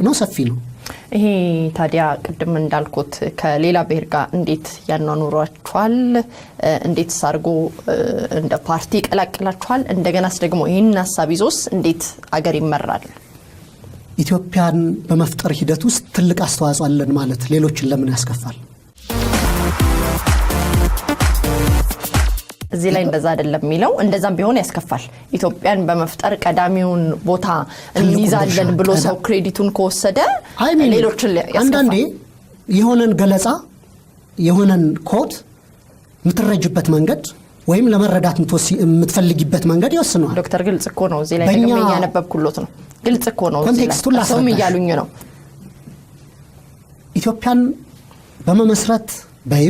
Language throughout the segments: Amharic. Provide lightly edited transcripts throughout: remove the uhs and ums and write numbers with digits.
ነው ሰፊ ነው ይሄ ታዲያ ቅድም እንዳልኩት ከሌላ ብሔር ጋር እንዴት ያኗኑሯቸዋል እንዴት ሳርጎ እንደ ፓርቲ ቀላቅላቸዋል እንደገናስ ደግሞ ይሄን ሐሳብ ይዞስ እንዴት አገር ይመራል ኢትዮጵያን በመፍጠር ሂደት ውስጥ ትልቅ አስተዋጽኦ አለን ማለት ሌሎችን ለምን ያስከፋል እዚህ ላይ እንደዛ አይደለም የሚለው እንደዛም ቢሆን ያስከፋል ኢትዮጵያን በመፍጠር ቀዳሚውን ቦታ እንይዛለን ብሎ ሰው ክሬዲቱን ከወሰደ ሌሎችን ያስከፋል አንዳንዴ የሆነን ገለጻ የሆነን ኮት ምትረጅበት መንገድ ወይም ለመረዳት ምትፈልጊበት መንገድ ይወስነዋል ዶክተር ግልጽ እኮ ነው እዚህ ላይ ደግሞ ያነበብኩሎት ነው ግልጽ እኮ ነው ኮንቴክስቱን ሰው የሚያሉኝ ነው ኢትዮጵያን በመመስረት በዩ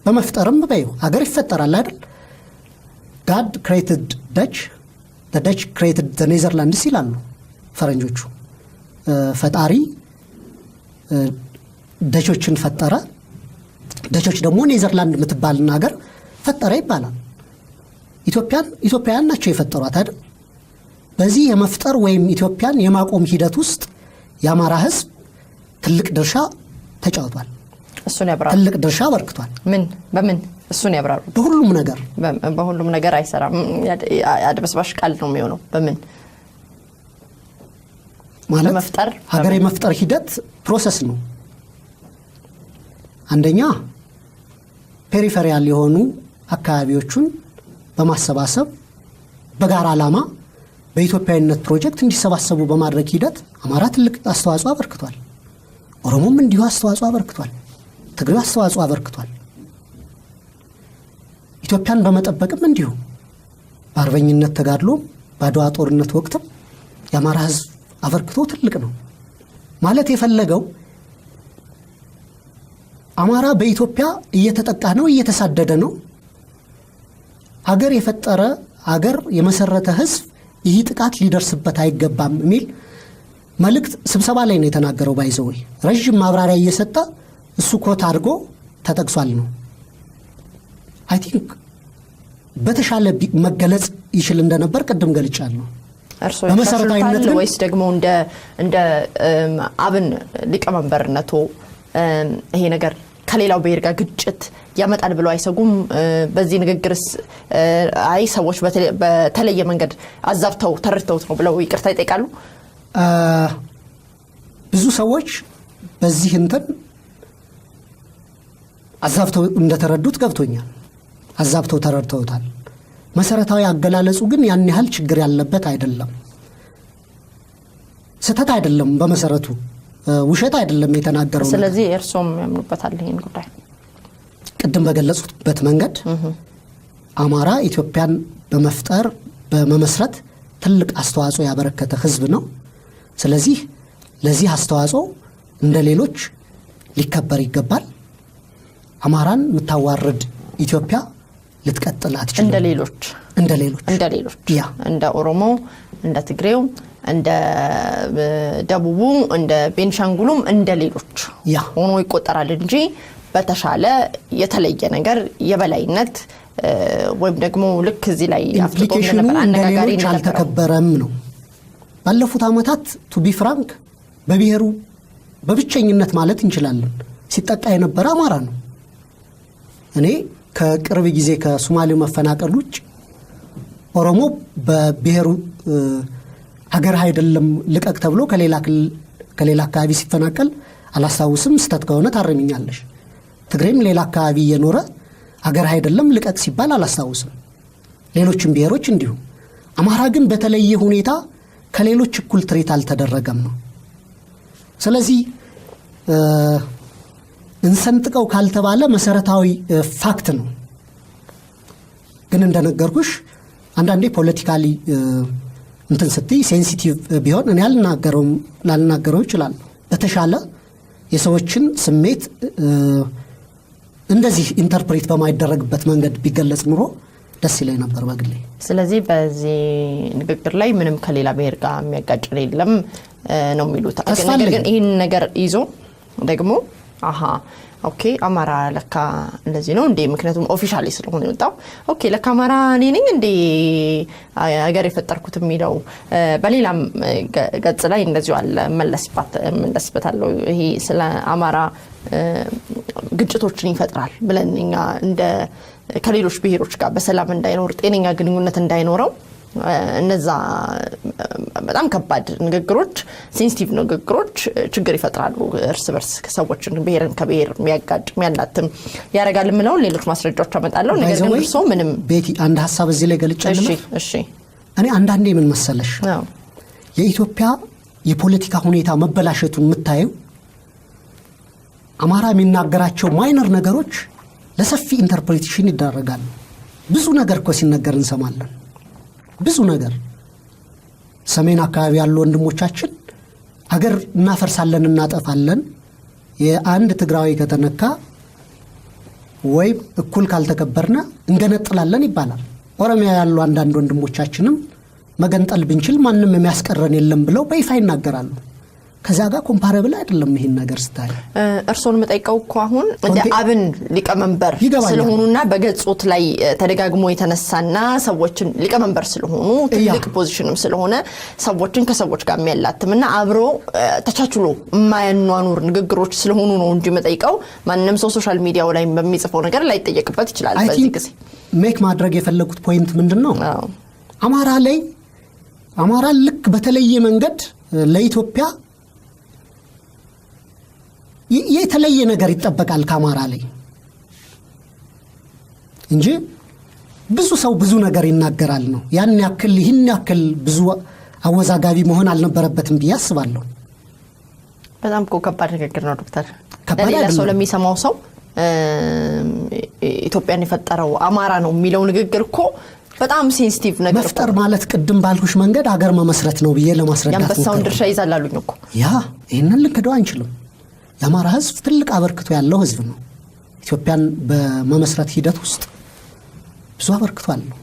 በመፍጠርም በዩ ሀገር ይፈጠራል አይደል God created Dutch the Dutch created the Netherlands ይላሉ ፈረንጆቹ ፈጣሪ ደቾችን ፈጠረ ደቾች ደግሞ ኔዘርላንድ ምትባልና ሀገር ፈጠረ ይባላል ኢትዮጵያን ናቸው የፈጠሯት አይደል በዚህ የመፍጠር ወይም ኢትዮጵያን የማቆም ሂደት ውስጥ የአማራ ህዝብ ትልቅ ድርሻ ተጫውቷል እሱን ያብራሩ ትልቅ ድርሻ አበርክቷል በምን እሱን ያብራሩ በሁሉም ነገር አይሰራም ያድበስባሽ ቃል ነው የሚሆነው በምን ማለት መፍጠር ሀገር የመፍጠር ሂደት ፕሮሰስ ነው አንደኛ ፔሪፌሪያል የሆኑ አካባቢዎችን በማሰባሰብ በጋራ ዓላማ በኢትዮጵያዊነት ፕሮጀክት እንዲሰባሰቡ በማድረግ ሂደት አማራ ትልቅ አስተዋጽኦ አበርክቷል ኦሮሞም እንዲሁ አስተዋጽኦ አበርክቷል ትግሬው አስተዋጽኦ አበርክቷል ኢትዮጵያን በመጠበቅም እንዲሁ በአርበኝነት ተጋድሎ ባድዋ ጦርነት ወቅትም የአማራ ህዝብ አበርክቶ ትልቅ ነው ማለት የፈለገው አማራ በኢትዮጵያ እየተጠቃ ነው እየተሳደደ ነው ሀገር የፈጠረ ሀገር የመሰረተ ህዝብ ይህ ጥቃት ሊደርስበት አይገባም የሚል መልእክት ስብሰባ ላይ ነው የተናገረው ባይዘው ረጅም ማብራሪያ እየሰጠ እሱ ኮት አድርጎ ተጠቅሷል ነው I think በተሻለ መገለጽ ይችል እንደነበር ቀደም ገልጫለሁ በመሰረታዊነት ወይስ ደግሞ እንደ አብን ሊቀመንበርነቱ ይሄ ነገር ከሌላው ብሔር ጋር ግጭት ያመጣል ብለው አይሰጉም በዚህ ንግግርስ አይ ሰዎች በተለየ መንገድ አዛብተው ተረድተው ነው ብለው ይቅርታ ይጠይቃሉ ብዙ ሰዎች በዚህ እንትን አዛብተው እንደተረዱት ገብቶኛል አዛብተው ተረድተውታል መሰረታዊ አገላለጹ ግን ያን ያህል ችግር ያለበት አይደለም ስተት አይደለም በመሰረቱ ውሸት አይደለም የተናገረው ስለዚህ እርሶም ያምኑበታል ይሄን ጉዳይ ቅድም በገለጹበት መንገድ አማራ ኢትዮጵያን በመፍጠር በመመስረት ትልቅ አስተዋጽኦ ያበረከተ ህዝብ ነው ስለዚህ ለዚህ አስተዋጽኦ እንደሌሎች ሊከበር ይገባል አማራን ምታዋርድ ኢትዮጵያ ልትቀጥል አትችልም እንደሌሎች ያ እንደ ኦሮሞ እንደ ትግሬው እንደ ደቡቡ እንደ ቤንሻንጉሉም እንደሌሎች ያ ሆኖ ይቆጠራል እንጂ በተሻለ የተለየ ነገር የበላይነት ወይም ደግሞ ልክ እዚህ ላይ አፍሊኬሽኑ እንደሌሎች አልተከበረም ነው ባለፉት አመታት ቱ ቢ ፍራንክ በብሔሩ በብቸኝነት ማለት እንችላለን ሲጠቃ የነበረ አማራ ነው እኔ ከቅርብ ጊዜ ከሶማሌው መፈናቀል ውጭ ኦሮሞ በብሔሩ ሀገር አይደለም ልቀቅ ተብሎ ከሌላ አካባቢ ሲፈናቀል አላስታውስም ስተት ከሆነ ታረሚኛለሽ ትግሬም ሌላ አካባቢ የኖረ ሀገር አይደለም ልቀቅ ሲባል አላስታውስም ሌሎችም ብሔሮች እንዲሁ አማራ ግን በተለየ ሁኔታ ከሌሎች እኩል ትሪት አልተደረገም ነው ስለዚህ እንሰንጥቀው ካልተባለ መሰረታዊ ፋክት ነው ግን እንደነገርኩሽ አንዳንዴ ፖለቲካሊ እንትን ስትይ ሴንሲቲቭ ቢሆን እኔ ላልናገረው ይችላል በተሻለ የሰዎችን ስሜት እንደዚህ ኢንተርፕሬት በማይደረግበት መንገድ ቢገለጽ ኑሮ ደስ ይለኝ ነበር በግሌ ስለዚህ በዚህ ንግግር ላይ ምንም ከሌላ ብሔር ጋር የሚያጋጭ የለም ነው የሚሉት ግን ይሄን ነገር ይዞ ደግሞ ኦኬ አማራ ለካ እንደዚህ ነው እንዴ ምክንያቱም ኦፊሻሊ ስለሆነ የወጣው ኦኬ ለካ አማራ ነኝ እንዴ አገር የፈጠርኩት የሚለው በሌላም ገጽ ላይ እንደዚህ አለ መለስበታለሁ ይሄ ስለ አማራ ግጭቶችን ይፈጥራል ብለንኛ እንደ ከሌሎች ብሔሮች ጋር በሰላም እንዳይኖር ጤነኛ ግንኙነት እንዳይኖረው እነዛ በጣም ከባድ ንግግሮች ሴንሲቲቭ ንግግሮች ችግር ይፈጥራሉ እርስ በርስ ሰዎችን ብሔርን ከብሔር የሚያጋጭ የሚያላትም ያረጋል ምለው ሌሎች ማስረጃዎች አመጣለሁ ነገር ግን እርሶ ምንም ቤቲ አንድ ሐሳብ እዚህ ላይ ገልጫለሁ እሺ እኔ አንዳንዴ ምን መሰለሽ የኢትዮጵያ የፖለቲካ ሁኔታ መበላሸቱን የምታየው አማራ የሚናገራቸው ማይነር ነገሮች ለሰፊ ኢንተርፕሬቴሽን ይደረጋሉ ብዙ ነገር እኮ ሲነገር እንሰማለን ብዙ ነገር ሰሜን አካባቢ ያሉ ወንድሞቻችን አገር እናፈርሳለን እናጠፋለን የአንድ ትግራዊ ከተነካ ወይ እኩል ካልተከበርና እንገነጥላለን ይባላል ኦሮሚያ ያሉ አንዳንድ ወንድሞቻችንም መገንጠል ብንችል ማንንም የሚያስቀረን የለም ብለው በይፋ ይናገራሉ ከዛ ጋር ኮምፓራብል አይደለም ይሄን ነገር ስታይ እርሶን መጠይቀው እኮ አሁን እንደ አብን ሊቀመንበር ስለሆኑና በገጾት ላይ ተደጋግሞ የተነሳና ሰዎችን ሊቀመንበር ስለሆኑ ትልቅ ፖዚሽንም ስለሆነ ሰዎችን ከሰዎች ጋር የሚያላትምና አብሮ ተቻችሎ የማያኗኑር ንግግሮች ስለሆኑ ነው እንጂ መጠይቀው ማንንም ሰው ሶሻል ሚዲያው ላይ በሚጽፈው ነገር ላይ ጠየቅበት ይችላል በዚህ ጊዜ ሜክ ማድረግ የፈለጉት ፖይንት ምንድነው አማራ ልክ በተለየ መንገድ ለኢትዮጵያ የተለየ ነገር ይጠበቃል ከአማራ ላይ እንጂ ብዙ ሰው ብዙ ነገር ይናገራል ነው ያን ያክል ብዙ አወዛጋቢ መሆን አልነበረበትም ብዬ አስባለሁ በጣም ከባድ ንግግር ነው ዶክተር ለሌላ ሰው ለሚሰማው ሰው ኢትዮጵያን የፈጠረው አማራ ነው የሚለው ንግግር እኮ በጣም ሴንሲቲቭ ነገር መፍጠር ማለት ቅድም ባልኩሽ መንገድ አገር መመስረት ነው ብዬ ለማስረዳት ነው ያንበሳውን ድርሻ ይዛላሉኝ እኮ ይሄንን ልንከደው አንችልም የአማራ ህዝብ ትልቅ አበርክቶ ያለው ህዝብ ነው ኢትዮጵያን በመመስረት ሂደት ውስጥ ብዙ አበርክቶ አለው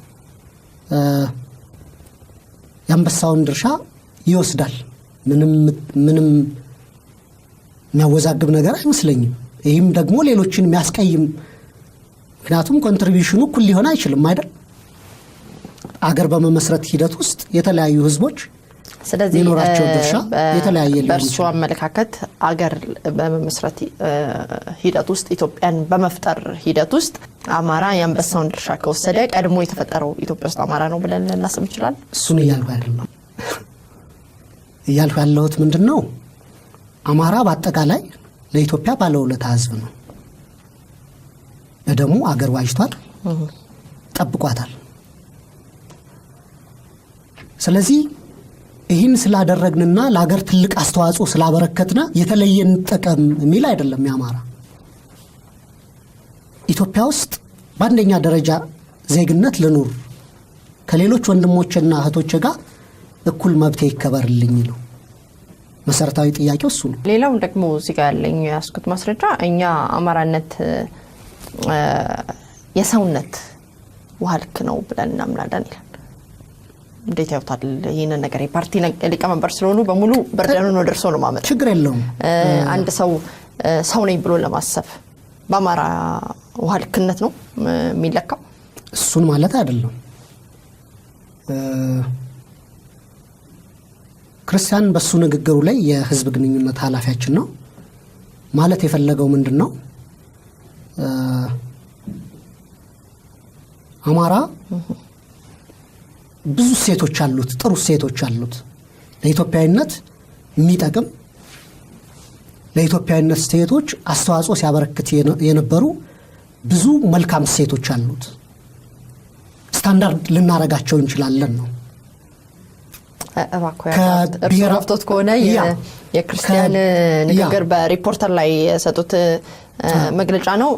ያንበሳውን ድርሻ ይወስዳል ምንም የሚያወዛግብ ነገር አይመስለኝም ይህም ደግሞ ሌሎችን የሚያስቀይም ምክንያቱም ኮንትሪቢዩሽኑ እኩል ሊሆን አይችልም አይደል አገር በመመስረት ሂደት ውስጥ የተለያዩ ህዝቦች ስለዚህ የኖራቸው ድርሻ የተለያየ ሊሆን በእርሱ አመለካከት አገር በመመስረት ሂደት ውስጥ ኢትዮጵያን በመፍጠር ሂደት ውስጥ አማራ ያንበሳውን ድርሻ ከወሰደ ቀድሞ የተፈጠረው ኢትዮጵያ ውስጥ አማራ ነው ብለን ልናስብ እንችላለን እሱን እያልኩ ያለሁት ምንድነው አማራ በአጠቃላይ ለኢትዮጵያ ባለውለታ ህዝብ ነው በደሙ አገር ዋጅቷል ጠብቋታል ስለዚህ ይህን ስላደረግንና ለሀገር ትልቅ አስተዋጽኦ ስላበረከትና የተለየን ጠቀም የሚል አይደለም ያማራ ኢትዮጵያ ውስጥ በአንደኛ ደረጃ ዜግነት ልኑር ከሌሎች ወንድሞችና እህቶች ጋር እኩል መብት ይከበርልኝ ነው መሰረታዊ ጥያቄው እሱ ነው ሌላው ደግሞ እዚህ ጋር ያለኝ ያስኩት ማስረጃ እኛ አማራነት የሰውነት ውሃልክ ነው ብለን እናምናለን ይላል እንዴት ያውታል ይሄን ነገር የፓርቲ ሊቀመንበር ስለሆኑ በሙሉ በርደኑን ወደርሶ ነው ማለት ችግር የለውም አንድ ሰው ነኝ ብሎ ለማሰብ በአማራ ውሃልክነት ነው የሚለካው እሱን ማለት አይደለም ክርስቲያን በሱ ንግግሩ ላይ የህዝብ ግንኙነት ኃላፊያችን ነው ማለት የፈለገው ምንድነው አማራ ብዙ ሴቶች አሉት ጥሩ ሴቶች አሉት ለኢትዮጵያዊነት የሚጠቅም ለኢትዮጵያዊነት ሴቶች አስተዋጽኦ ሲያበረክት የነበሩ ብዙ መልካም ሴቶች አሉት ስታንዳርድ ልናረጋቸው እንችላለን ነው ከብሔራፍቶት ከሆነ የክርስቲያን ንግግር በሪፖርተር ላይ የሰጡት መግለጫ ነው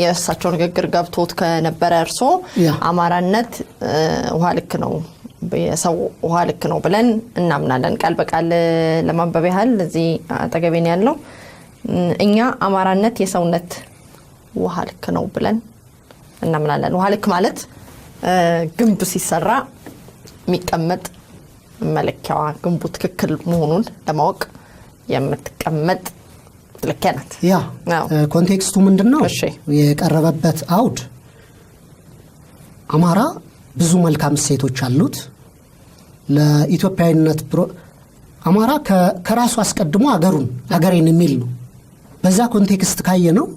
የእሳቸው ንግግር ገብቶት ከነበረ እርሶ አማራነት ውሃ ልክ ነው የሰው ውሃ ልክ ነው ብለን እናምናለን ቃል በቃል ለማንበብ ያህል እዚህ አጠገቤን ያለው እኛ አማራነት የሰውነት ውሃ ልክ ነው ብለን እናምናለን ውሃ ልክ ማለት ግንብ ሲሰራ የሚቀመጥ መለኪያዋ ግንቡ ትክክል መሆኑን ለማወቅ የምትቀመጥ ለከናት ያ ኮንቴክስቱ ምንድነው የቀረበበት አውድ አማራ ብዙ መልካም ሴቶች አሉት ለኢትዮጵያዊነት አማራ ከራሱ አስቀድሞ አገሬን የሚል ነው በዛ ኮንቴክስት ካየነው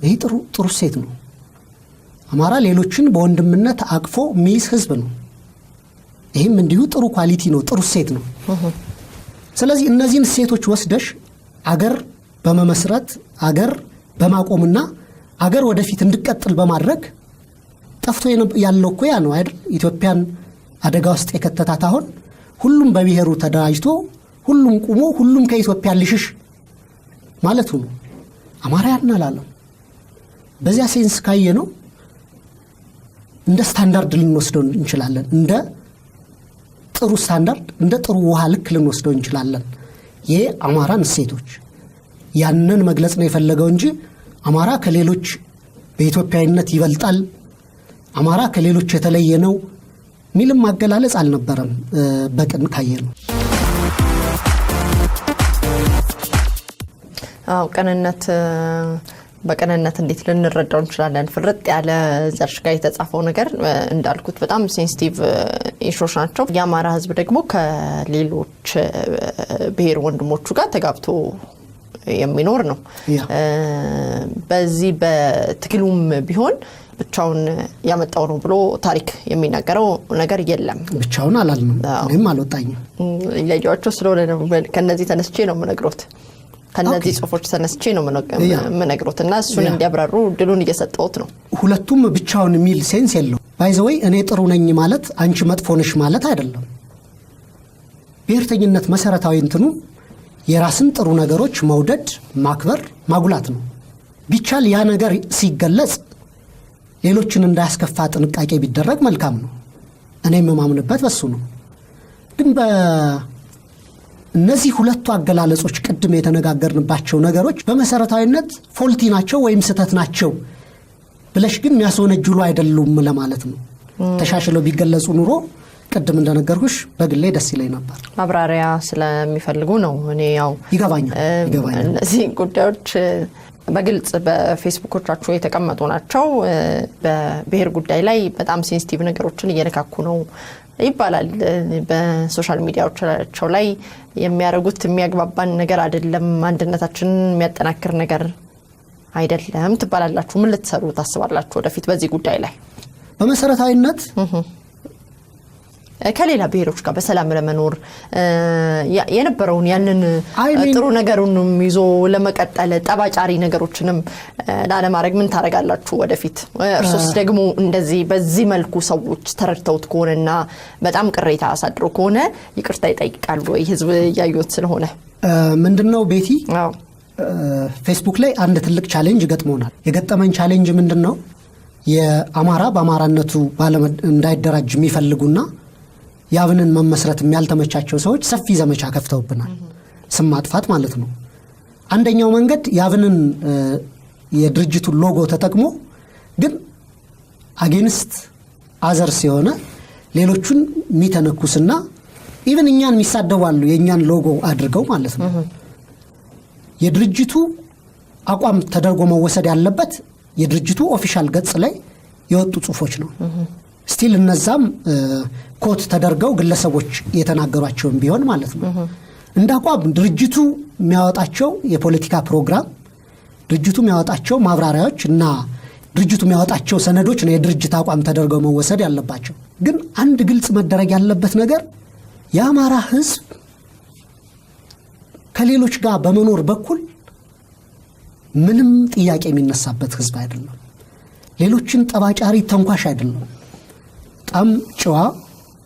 ይሄ ጥሩ ሴት ነው አማራ ሌሎችን በወንድምነት አቅፎ ሚስ ህዝብ ነው ይሄም እንዲሁ ጥሩ ኳሊቲ ነው ጥሩ ሴት ነው ስለዚህ እነዚህን ሴቶች ወስደሽ አገር በመመስረት አገር በማቆምና አገር ወደፊት እንድቀጥል በማድረግ ጠፍቶ ያለው እኮ ያ ነው አይደል ኢትዮጵያን አደጋ ውስጥ የከተታት አሁን ሁሉም በብሔሩ ተደራጅቶ ሁሉም ቆሞ ሁሉም ከኢትዮጵያ ልሽሽ ማለቱ ነው አማራ ያናላለው በዚያ ሴንስ ካየነው እንደ ስታንዳርድ ልንወስደው እንችላለን እንደ ጥሩ ስታንዳርድ እንደ ጥሩ ውሃ ልክ ልንወስደው እንችላለን የአማራን ሴቶች ያንን መግለጽ ነው የፈለገው እንጂ አማራ ከሌሎች በኢትዮጵያዊነት ይበልጣል አማራ ከሌሎች የተለየ ነው ሚልም ማገላለጽ አልነበረም በቅን ካየነው ቀንነት በቀንነት እንዴት ልንረዳው እንችላለን ፍርጥ ያለ ዘርሽ ጋር የተጻፈው ነገር እንዳልኩት በጣም ሴንሲቲቭ ኢሹዎች ናቸው የአማራ ህዝብ ደግሞ ከሌሎች ብሔር ወንድሞቹ ጋር ተጋብቶ የሚኖር ነው በዚህ በትግሉም ቢሆን ብቻውን ያመጣው ነው ብሎ ታሪክ የሚናገረው ነገር የለም ብቻውን አላልንም እኔም አልወጣኝም ለያቸው ስለሆነ ነው ከነዚህ ተነስቼ ነው የምነግሮት ከነዚህ ጽፎች ተነስቼ ነው የምነግሮትና እሱን እንዲያብራሩ ድሉን እየሰጠውት ነው ሁለቱም ብቻውን ሚል ሴንስ የለው ባይ ዘ ወይ እኔ ጥሩ ነኝ ማለት አንቺ መጥፎ ነሽ ማለት አይደለም ብሔርተኝነት መሰረታዊ እንትኑ የራስን ጥሩ ነገሮች መውደድ ማክበር ማጉላት ነው ቢቻል ያ ነገር ሲገለጽ ሌሎችን እንዳያስከፋ ጥንቃቄ ቢደረግ መልካም ነው እኔም ማምንበት በሱ ነው ግን እነዚህ ሁለቱ አገላለጾች ቅድም የተነጋገርንባቸው ነገሮች በመሰረታዊነት ፎልቲ ናቸው ወይም ስተት ናቸው ብለሽ ግን የሚያስወነጅሉ አይደሉም ለማለት ነው ተሻሽለው ቢገለጹ ኑሮ ቅድም እንደነገርኩሽ በግሌ ደስ ይለኝ ነበር ማብራሪያ ስለሚፈልጉ ነው እኔ ያው ይገባኛል እነዚህ ጉዳዮች በግልጽ በፌስቡኮቻቸው የተቀመጡ ናቸው በብሔር ጉዳይ ላይ በጣም ሴንሲቲቭ ነገሮችን እየነካኩ ነው ይባላል በሶሻል ሚዲያዎቻቸው ላይ የሚያረጉት የሚያግባባን ነገር አይደለም አንድነታችንን የሚያጠናክር ነገር አይደለም ትባላላችሁ ምን ልትሰሩ ታስባላችሁ ወደፊት በዚህ ጉዳይ ላይ በመሰረታዊነት ከሌላ ብሔሮች ጋር በሰላም ለመኖር የነበረውን ያንን ጥሩ ነገሩን ይዞ ለመቀጠል ጠባጫሪ ነገሮችንም ላለማድረግ ምን ታረጋላችሁ ወደፊት እርሶስ ደግሞ እንደዚህ በዚህ መልኩ ሰዎች ተረድተውት ከሆነና በጣም ቅሬታ አሳድሮ ከሆነ ይቅርታ ይጠይቃሉ ወይ ህዝብ ያዩት ስለሆነ ምንድነው ቤቲ ፌስቡክ ላይ አንድ ትልቅ ቻሌንጅ ገጥሞናል የገጠመን ቻሌንጅ ምንድነው የአማራ በአማራነቱ እንዳይደራጅ የሚፈልጉና ያብንን መመስረት የሚያልተመቻቸው ሰዎች ሰፊ ዘመቻ ከፍተውብናል ስም ማጥፋት ማለት ነው አንደኛው መንገድ ያብንን የድርጅቱን ሎጎ ተጠቅሞ ግን አጌንስት አዘርስ የሆነ ሌሎቹን የሚተነኩስና ኢቭን እኛን የሚሳደባሉ የኛን ሎጎ አድርገው ማለት ነው የድርጅቱ አቋም ተደርጎ መወሰድ ያለበት የድርጅቱ ኦፊሻል ገጽ ላይ የወጡ ጽሁፎች ነው ስቲል እነዛም ኮት ተደርገው ግለሰቦች የተናገሯቸውን ቢሆን ማለት ነው እንዳቋም ድርጅቱ የሚያወጣቸው የፖለቲካ ፕሮግራም ድርጅቱ የሚያወጣቸው ማብራሪያዎች እና ድርጅቱ የሚያወጣቸው ሰነዶች ነው የድርጅት አቋም ተደርገው መወሰድ ያለባቸው ግን አንድ ግልጽ መደረግ ያለበት ነገር የአማራ ህዝብ ከሌሎች ጋር በመኖር በኩል ምንም ጥያቄ የሚነሳበት ህዝብ አይደለም ሌሎችን ጠባጫሪ ተንኳሽ አይደለም በጣም ጨዋ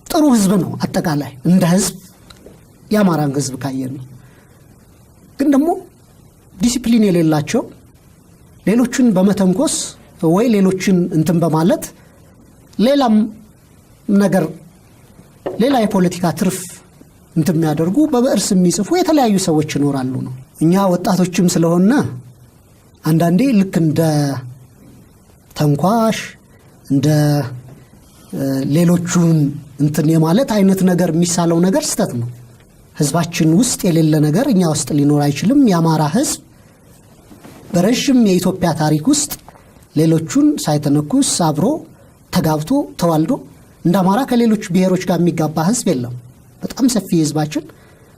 ጥሩ ህዝብ ነው አጠቃላይ እንደ ህዝብ የአማራን ህዝብ ካየን ግን ደግሞ ዲሲፕሊን የሌላቸው ሌሎችን በመተንኮስ ወይ ሌሎችን እንትን በማለት ሌላም ነገር ሌላ የፖለቲካ ትርፍ እንትን የሚያደርጉ በበእርስ የሚጽፉ የተለያዩ ሰዎች ይኖራሉ ነው እኛ ወጣቶችም ስለሆነ አንዳንዴ ልክ እንደ ተንኳሽ እንደ ሌሎቹን እንትን የማለት አይነት ነገር የሚሳለው ነገር ስተት ነው ህዝባችን ውስጥ የሌለ ነገር እኛ ውስጥ ሊኖር አይችልም። የአማራ ህዝብ በረጅም የኢትዮጵያ ታሪክ ውስጥ ሌሎቹን ሳይተነኩስ አብሮ ተጋብቶ ተዋልዶ እንደ አማራ ከሌሎች ብሔሮች ጋር የሚጋባ ህዝብ የለም። በጣም ሰፊ ህዝባችን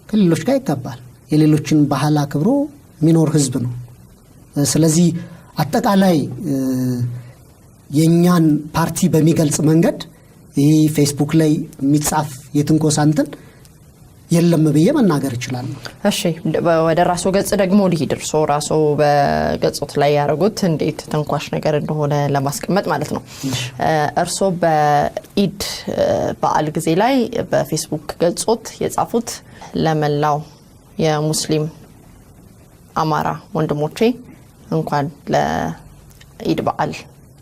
ከሌሎች ጋር ይጋባል። የሌሎችን ባህል አክብሮ የሚኖር ህዝብ ነው። ስለዚህ አጠቃላይ የኛን ፓርቲ በሚገልጽ መንገድ ይህ ፌስቡክ ላይ የሚጻፍ የትንኮሳ እንትን የለም ብዬ መናገር ይችላል። እሺ ወደ ራሱ ገጽ ደግሞ ሊሄድ እርሶ ራሱ በገጽት ላይ ያደረጉት እንዴት ተንኳሽ ነገር እንደሆነ ለማስቀመጥ ማለት ነው። እርሶ በኢድ በዓል ጊዜ ላይ በፌስቡክ ገጽት የጻፉት ለመላው የሙስሊም አማራ ወንድሞቼ እንኳን ለኢድ በዓል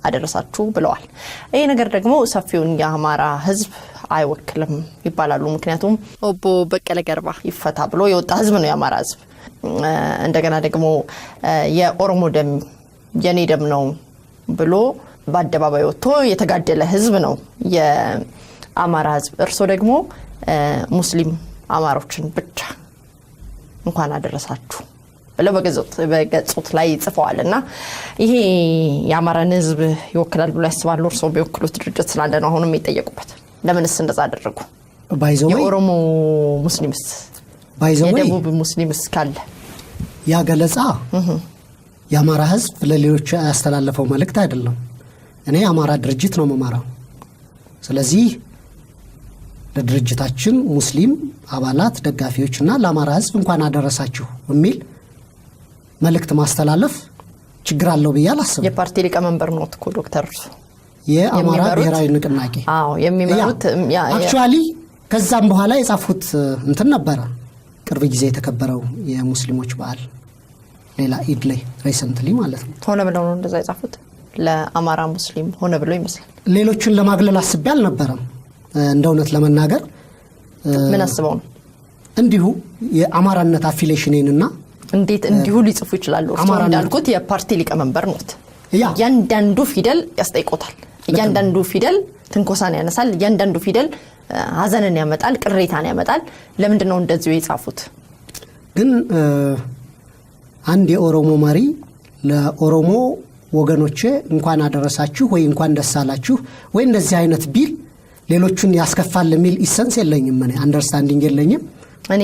አደረሳችሁ ብለዋል። ይሄ ነገር ደግሞ ሰፊውን የአማራ ህዝብ አይወክልም ይባላሉ። ምክንያቱም ኦቦ በቀለ ገርባ ይፈታ ብሎ የወጣ ህዝብ ነው የአማራ ህዝብ። እንደገና ደግሞ የኦሮሞ ደም የኔ ደም ነው ብሎ በአደባባይ ወጥቶ የተጋደለ ህዝብ ነው የአማራ ህዝብ። እርሶ ደግሞ ሙስሊም አማሮችን ብቻ እንኳን አደረሳችሁ ብለው በገጽት ላይ ጽፈዋልና ይሄ የአማራን ህዝብ ይወክላል ብሎ ያስባሉ? እርሶ ቢወክሉት ድርጅት ስላለ ነው አሁንም የሚጠየቁበት። ለምንስ እንደዛ አደረጉ? የኦሮሞ ሙስሊምስ የደቡብ ሙስሊምስ ካለ ያ ገለጻ የአማራ ህዝብ ለሌሎች ያስተላለፈው መልእክት አይደለም። እኔ የአማራ ድርጅት ነው መማራው። ስለዚህ ለድርጅታችን ሙስሊም አባላት ደጋፊዎችና ለአማራ ህዝብ እንኳን አደረሳችሁ የሚል መልእክት ማስተላለፍ ችግር አለው ብዬ አላስብም። የፓርቲ ሊቀመንበር ነው እኮ ዶክተር እርሱ የአማራ ብሔራዊ ንቅናቄ የሚመሩት አክቹአሊ ከዛም በኋላ የጻፉት እንትን ነበረ። ቅርብ ጊዜ የተከበረው የሙስሊሞች በዓል ሌላ ኢድ ላይ ሪሰንትሊ ማለት ነው። ሆነ ብለው ነው እንደዛ የጻፉት ለአማራ ሙስሊም ሆነ ብሎ ይመስላል። ሌሎችን ለማግለል አስቤ አልነበረም እንደ እውነት ለመናገር። ምን አስበው ነው? እንዲሁ የአማራነት አፊሊዬሽንና እንዴት እንዲሁ ሊጽፉ ይችላሉ? እርሱ እንዳልኩት የፓርቲ ሊቀመንበር ኖት። ያንዳንዱ ፊደል ያስጠይቆታል። ያንዳንዱ ፊደል ትንኮሳን ያነሳል። ያንዳንዱ ፊደል ሀዘንን ያመጣል፣ ቅሬታን ያመጣል። ለምንድን ነው እንደዚሁ የጻፉት? ግን አንድ የኦሮሞ መሪ ለኦሮሞ ወገኖቼ እንኳን አደረሳችሁ ወይ እንኳን ደስ አላችሁ ወይ እንደዚህ አይነት ቢል ሌሎቹን ያስከፋል የሚል ኢሰንስ የለኝም። እኔ አንደርስታንዲንግ የለኝም። እኔ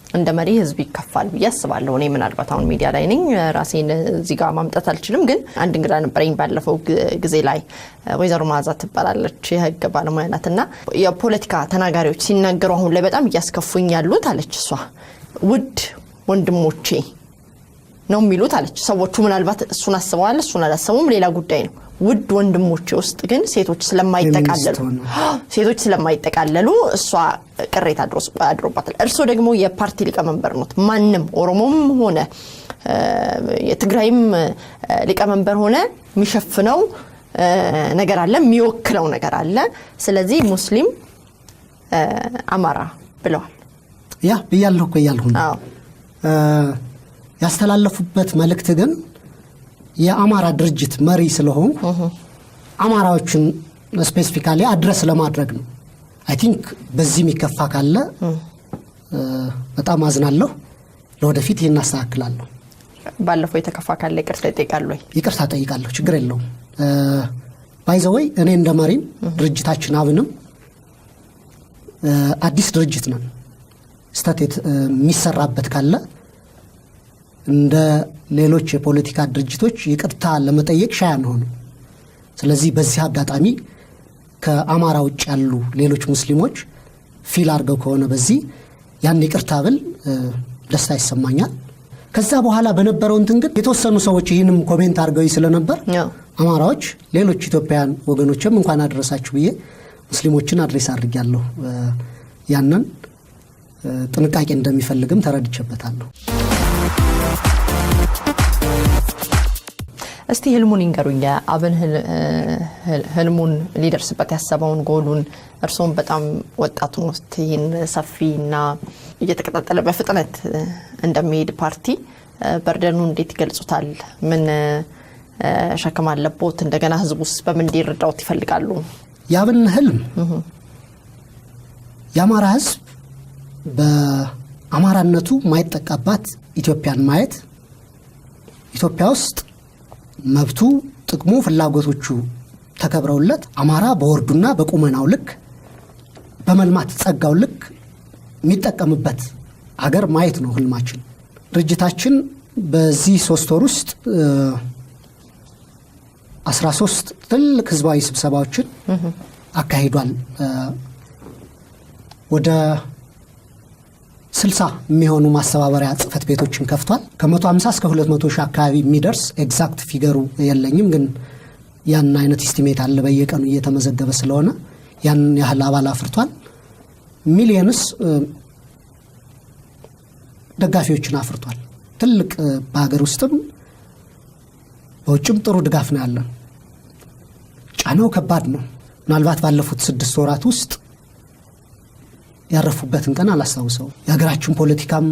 እንደ መሪ ህዝብ ይከፋል ብዬ አስባለሁ። እኔ ምናልባት አሁን ሚዲያ ላይ ነኝ ራሴን እዚህ ጋር ማምጣት አልችልም። ግን አንድ እንግዳ ነበረኝ ባለፈው ጊዜ ላይ ወይዘሮ ማዛ ትባላለች፣ የህግ ባለሙያ ናትና የፖለቲካ ተናጋሪዎች ሲናገሩ አሁን ላይ በጣም እያስከፉኝ ያሉት አለች እሷ ውድ ወንድሞቼ ነው የሚሉት አለች። ሰዎቹ ምናልባት እሱን አስበዋል እሱን አላሰቡም ሌላ ጉዳይ ነው። ውድ ወንድሞቼ ውስጥ ግን ሴቶች ስለማይጠቃለሉ እሷ ቅሬታ አድሮባታል። እርሶ ደግሞ የፓርቲ ሊቀመንበር ኖት። ማንም ኦሮሞም ሆነ የትግራይም ሊቀመንበር ሆነ የሚሸፍነው ነገር አለ፣ የሚወክለው ነገር አለ። ስለዚህ ሙስሊም አማራ ብለዋል። ያ ብያለሁ እኮ ያልሁ ያስተላለፉበት መልእክት ግን የአማራ ድርጅት መሪ ስለሆኑ አማራዎችን ስፔሲፊካሊ አድረስ ለማድረግ ነው። አይ ቲንክ በዚህ የሚከፋ ካለ በጣም አዝናለሁ። ለወደፊት ይሄን አስተካክላለሁ። ባለፈው የተከፋ ካለ ይቅርታ ይጠይቃሉ ወይ? ይቅርታ ጠይቃለሁ፣ ችግር የለውም። ባይ ዘ ወይ እኔ እንደ መሪም ድርጅታችን አብንም አዲስ ድርጅት ነን። ስታቴት የሚሰራበት ካለ እንደ ሌሎች የፖለቲካ ድርጅቶች ይቅርታ ለመጠየቅ ሻይ አንሆንም። ስለዚህ በዚህ አጋጣሚ ከአማራ ውጭ ያሉ ሌሎች ሙስሊሞች ፊል አድርገው ከሆነ በዚህ ያን ይቅርታ ብል ደስታ ይሰማኛል። ከዛ በኋላ በነበረው እንትን ግን የተወሰኑ ሰዎች ይህንም ኮሜንት አድርገው ስለነበር አማራዎች ሌሎች ኢትዮጵያውያን ወገኖችም እንኳን አደረሳችሁ ብዬ ሙስሊሞችን አድሬስ አድርጌያለሁ። ያንን ጥንቃቄ እንደሚፈልግም ተረድቼበታለሁ። እስቲ ህልሙን ይንገሩኝ። አብን ህልሙን ሊደርስበት ያሰበውን ጎሉን እርሶም በጣም ወጣቱ ነው። ይህን ሰፊና እየተቀጣጠለ በፍጥነት እንደሚሄድ ፓርቲ በርደኑ እንዴት ይገልጹታል? ምን ሸክም አለቦት? እንደገና ህዝቡስ በምን እንዲረዳውት ይፈልጋሉ? የአብን ህልም የአማራ ህዝብ በአማራነቱ ማይጠቃባት ኢትዮጵያን ማየት ኢትዮጵያ ውስጥ መብቱ፣ ጥቅሙ፣ ፍላጎቶቹ ተከብረውለት አማራ በወርዱና በቁመናው ልክ በመልማት ጸጋው ልክ የሚጠቀምበት አገር ማየት ነው ህልማችን። ድርጅታችን በዚህ 3 ወር ውስጥ 13 ትልቅ ህዝባዊ ስብሰባዎችን አካሂዷል። ወደ 60 የሚሆኑ ማስተባበሪያ ጽህፈት ቤቶችን ከፍቷል። ከ150 እስከ 200 ሺህ አካባቢ የሚደርስ ኤግዛክት ፊገሩ የለኝም፣ ግን ያን አይነት ኢስቲሜት አለ በየቀኑ እየተመዘገበ ስለሆነ ያን ያህል አባል አፍርቷል። ሚሊየንስ ደጋፊዎችን አፍርቷል። ትልቅ በሀገር ውስጥም በውጭም ጥሩ ድጋፍ ነው ያለን። ጫናው ከባድ ነው። ምናልባት ባለፉት 6 ወራት ውስጥ ያረፉበትን ቀን አላስታውሰው። የሀገራችን ፖለቲካም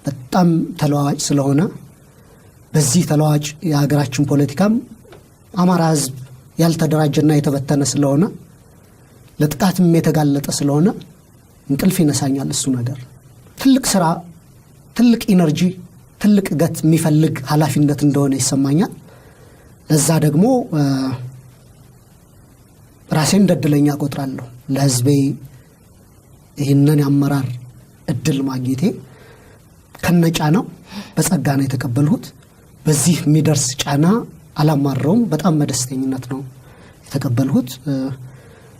በጣም ተለዋዋጭ ስለሆነ በዚህ ተለዋዋጭ የሀገራችን ፖለቲካም አማራ ህዝብ ያልተደራጀና የተበተነ ስለሆነ ለጥቃትም የተጋለጠ ስለሆነ እንቅልፍ ይነሳኛል። እሱ ነገር ትልቅ ስራ፣ ትልቅ ኢነርጂ፣ ትልቅ ገት የሚፈልግ ኃላፊነት እንደሆነ ይሰማኛል። ለዛ ደግሞ ራሴን እንደድለኛ ቆጥራለሁ። ለህዝቤ ይህንን ያመራር እድል ማግኘቴ ከነጫናው በጸጋ ነው የተቀበልሁት። በዚህ የሚደርስ ጫና አላማረውም። በጣም በደስተኝነት ነው የተቀበልሁት።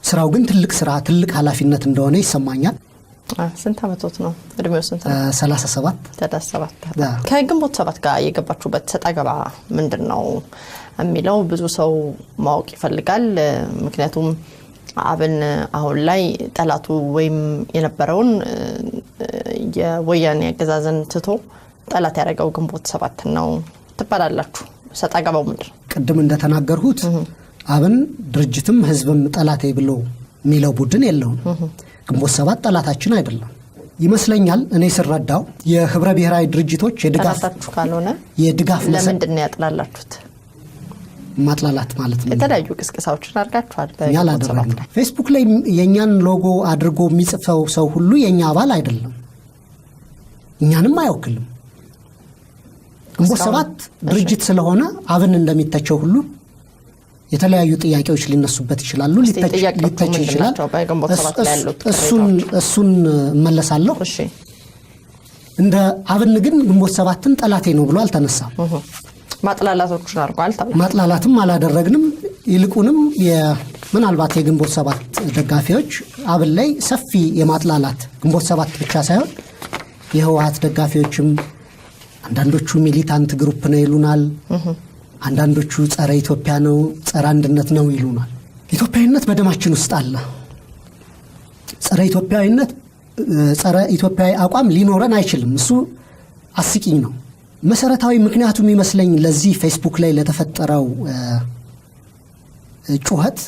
ስራው ግን ትልቅ ስራ፣ ትልቅ ኃላፊነት እንደሆነ ይሰማኛል። ስንት አመቶት ነው? እድሜው ስንት ነው? 37 ከግንቦት 7 ጋር የገባችሁበት ሰጣ ገባ ምንድነው የሚለው ብዙ ሰው ማወቅ ይፈልጋል። ምክንያቱም አብን አሁን ላይ ጠላቱ ወይም የነበረውን የወያኔ አገዛዝን ትቶ ጠላት ያደረገው ግንቦት 7 ነው ትባላላችሁ። ሰጣ ገባው ምንድነው? ቅድም እንደተናገርሁት አብን ድርጅትም ህዝብም ጠላቴ ብሎ የሚለው ቡድን የለውም። ግንቦት 7 ጠላታችን አይደለም ይመስለኛል። እኔ ስረዳው የህብረ ብሔራዊ ድርጅቶች ጠላታችሁ ካልሆነ ለምንድን ነው ያጥላላችሁት? ማጥላላት ማለት ነው። የተለያዩ ቅስቀሳዎችን አድርጋችኋል። ፌስቡክ ላይ የኛን ሎጎ አድርጎ የሚጽፈው ሰው ሁሉ የኛ አባል አይደለም፣ እኛንም አይወክልም። ግንቦት 7 ድርጅት ስለሆነ አብን እንደሚተቸው ሁሉ የተለያዩ ጥያቄዎች ሊነሱበት ይችላሉ፣ ሊተች ይችላል። እሱን እመለሳለሁ። እንደ አብን ግን ግንቦት 7ን ጠላቴ ነው ብሎ አልተነሳም። ማጥላላቶችን አድርጓል። ማጥላላትም አላደረግንም። ይልቁንም ምናልባት የግንቦት 7 ደጋፊዎች አብን ላይ ሰፊ የማጥላላት ግንቦት 7 ብቻ ሳይሆን የህወሓት ደጋፊዎችም አንዳንዶቹ ሚሊታንት ግሩፕ ነው ይሉናል፣ አንዳንዶቹ ጸረ ኢትዮጵያ ነው፣ ጸረ አንድነት ነው ይሉናል። ኢትዮጵያዊነት በደማችን ውስጥ አለ። ጸረ ኢትዮጵያዊ አቋም ሊኖረን አይችልም። እሱ አስቂኝ ነው። መሰረታዊ ምክንያቱ የሚመስለኝ ለዚህ ፌስቡክ ላይ ለተፈጠረው ጩኸት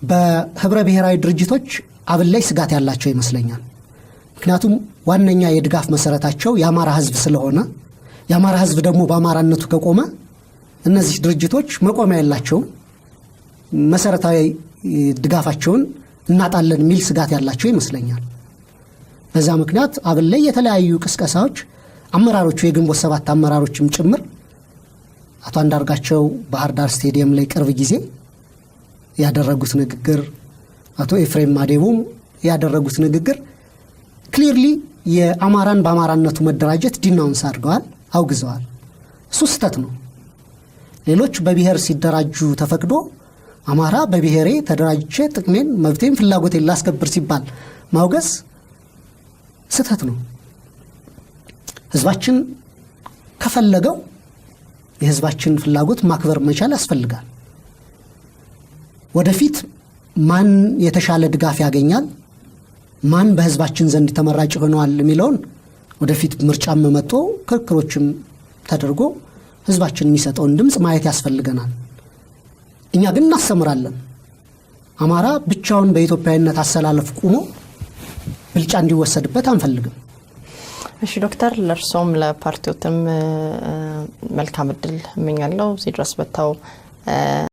በህብረ ብሔራዊ ድርጅቶች አብን ላይ ስጋት ያላቸው ይመስለኛል። ምክንያቱም ዋነኛ የድጋፍ መሰረታቸው የአማራ ህዝብ ስለሆነ የአማራ ህዝብ ደግሞ በአማራነቱ ከቆመ እነዚህ ድርጅቶች መቆሚያ የላቸውም። መሰረታዊ ድጋፋቸውን እናጣለን የሚል ስጋት ያላቸው ይመስለኛል። በዛ ምክንያት አብን ላይ የተለያዩ ቅስቀሳዎች አመራሮቹ የግንቦት 7 አመራሮችም ጭምር አቶ አንዳርጋቸው ባህር ዳር ስቴዲየም ላይ ቅርብ ጊዜ ያደረጉት ንግግር፣ አቶ ኤፍሬም ማዴቦም ያደረጉት ንግግር ክሊርሊ የአማራን በአማራነቱ መደራጀት ዲናውንስ አድርገዋል፣ አውግዘዋል። እሱ ስህተት ነው። ሌሎች በብሔር ሲደራጁ ተፈቅዶ አማራ በብሔሬ ተደራጅቼ ጥቅሜን፣ መብቴን፣ ፍላጎቴን ላስከብር ሲባል ማውገዝ ስህተት ነው። ህዝባችን ከፈለገው የህዝባችን ፍላጎት ማክበር መቻል ያስፈልጋል። ወደፊት ማን የተሻለ ድጋፍ ያገኛል፣ ማን በህዝባችን ዘንድ ተመራጭ ሆነዋል የሚለውን ወደፊት ምርጫም መጥቶ ክርክሮችም ተደርጎ ህዝባችን የሚሰጠውን ድምጽ ማየት ያስፈልገናል። እኛ ግን እናስተምራለን። አማራ ብቻውን በኢትዮጵያዊነት አሰላለፍ ቆሞ ብልጫ እንዲወሰድበት አንፈልግም። እሺ ዶክተር፣ ለርሶም ለፓርቲውትም መልካም እድል እመኛለሁ። እዚህ ድረስ በታው